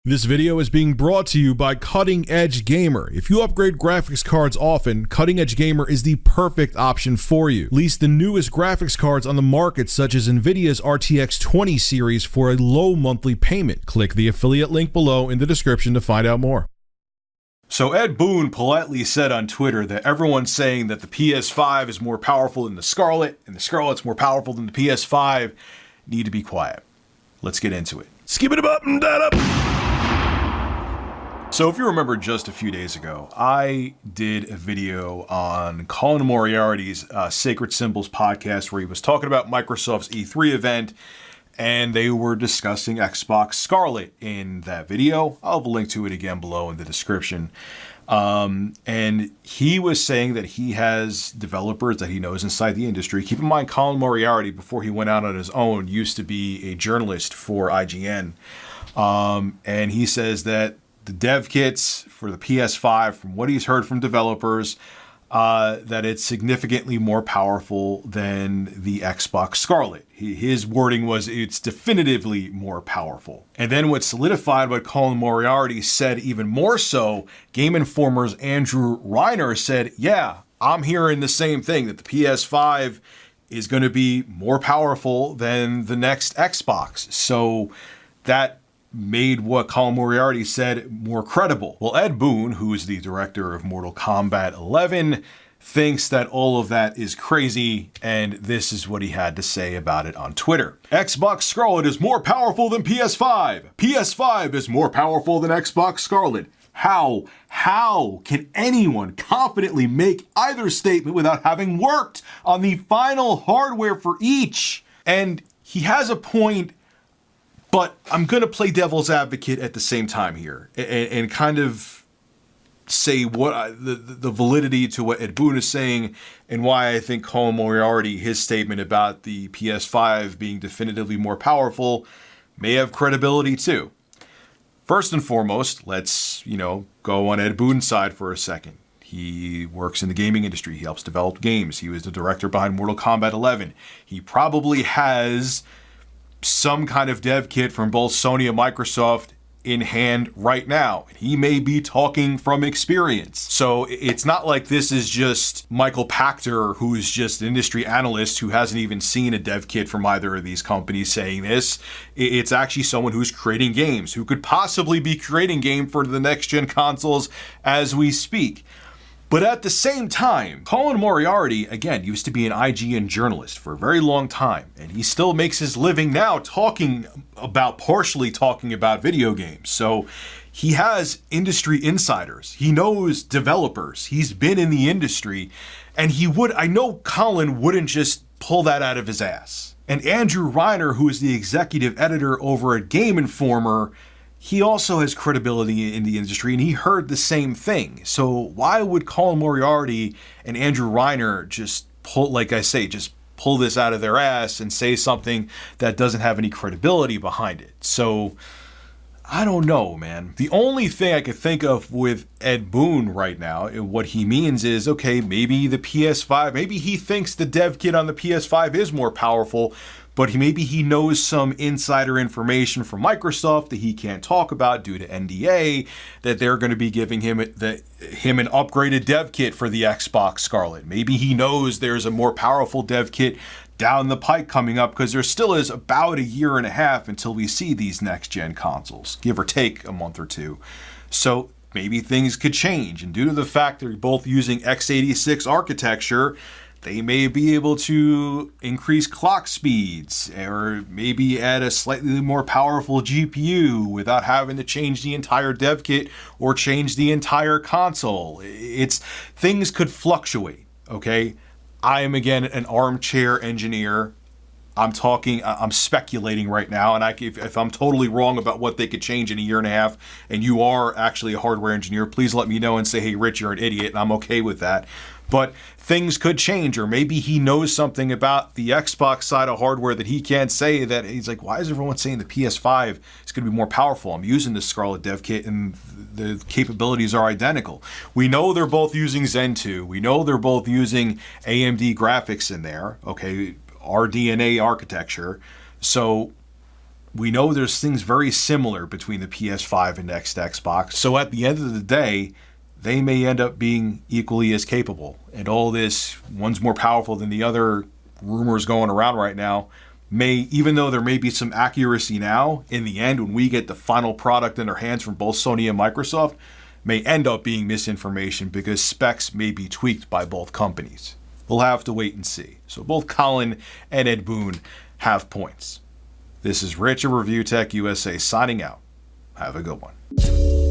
This video is being brought to you by Cutting Edge Gamer. If you upgrade graphics cards often, Cutting Edge Gamer is the perfect option for you. Lease the newest graphics cards on the market, such as Nvidia's RTX 20 series, for a low monthly payment. Click the affiliate link below in the description to find out more. So Ed Boon politely said on Twitter that everyone's saying that the PS5 is more powerful than the Scarlett, and the Scarlett's more powerful than the PS5. Need to be quiet. Let's get into it. Skip it up and that up. So if you remember just a few days ago, I did a video on Colin Moriarty's Sacred Symbols podcast where he was talking about Microsoft's E3 event, and they were discussing Xbox Scarlett in that video. I'll have a link to it again below in the description. And he was saying that he has developers that he knows inside the industry. Keep in mind, Colin Moriarty, before he went out on his own, used to be a journalist for IGN. And he says that the dev kits for the PS5, from what he's heard from developers, that it's significantly more powerful than the Xbox Scarlett. His wording was, it's definitively more powerful. And then what solidified what Colin Moriarty said even more so, Game Informer's Andrew Reiner said, yeah, I'm hearing the same thing, that the PS5 is going to be more powerful than the next Xbox. So that made what Colin Moriarty said more credible. Well, Ed Boon, who is the director of Mortal Kombat 11, thinks that all of that is crazy, and this is what he had to say about it on Twitter. Xbox Scarlett is more powerful than PS5. PS5 is more powerful than Xbox Scarlett. How can anyone confidently make either statement without having worked on the final hardware for each? And he has a point, but I'm going to play devil's advocate at the same time here and kind of say what the validity to what Ed Boon is saying and why I think Colin Moriarty, his statement about the PS5 being definitively more powerful, may have credibility too. First and foremost, let's, go on Ed Boon's side for a second. He works in the gaming industry. He helps develop games. He was the director behind Mortal Kombat 11. He probably has some kind of dev kit from both Sony and Microsoft in hand right now. He may be talking from experience. So it's not like this is just Michael Pachter, who is just an industry analyst who hasn't even seen a dev kit from either of these companies saying this. It's actually someone who's creating games, who could possibly be creating game for the next gen consoles as we speak. But at the same time, Colin Moriarty, again, used to be an IGN journalist for a very long time, and he still makes his living now partially talking about video games. So he has industry insiders. He knows developers. He's been in the industry, and I know Colin wouldn't just pull that out of his ass. And Andrew Reiner, who is the executive editor over at Game Informer, he also has credibility in the industry, and he heard the same thing. So why would Colin Moriarty and Andrew Reiner just pull this out of their ass and say something that doesn't have any credibility behind it? So I don't know, man. The only thing I could think of with Ed Boon right now, and what he means is, okay, maybe the PS5, maybe he thinks the dev kit on the PS5 is more powerful, but maybe he knows some insider information from Microsoft that he can't talk about due to NDA, that they're going to be giving him an upgraded dev kit for the Xbox Scarlett. Maybe he knows there's a more powerful dev kit down the pike coming up, because there still is about a year and a half until we see these next-gen consoles, give or take a month or two. So maybe things could change, and due to the fact they're both using x86 architecture, they may be able to increase clock speeds or maybe add a slightly more powerful GPU without having to change the entire dev kit or change the entire console. Things could fluctuate, okay? I am, again, an armchair engineer. I'm speculating right now, and if I'm totally wrong about what they could change in a year and a half, and you are actually a hardware engineer, please let me know and say, hey, Rich, you're an idiot, and I'm okay with that. But things could change, or maybe he knows something about the Xbox side of hardware that he can't say, that he's like, why is everyone saying the PS5 is going to be more powerful? I'm using the Scarlett dev kit and the capabilities are identical. We know they're both using Zen 2. We know they're both using AMD graphics in there, okay, RDNA architecture. So we know there's things very similar between the PS5 and next Xbox. So at the end of the day, they may end up being equally as capable. And all this, one's more powerful than the other, rumors going around right now, even though there may be some accuracy now, in the end, when we get the final product in our hands from both Sony and Microsoft, may end up being misinformation because specs may be tweaked by both companies. We'll have to wait and see. So both Colin and Ed Boon have points. This is Rich of Review Tech USA signing out. Have a good one.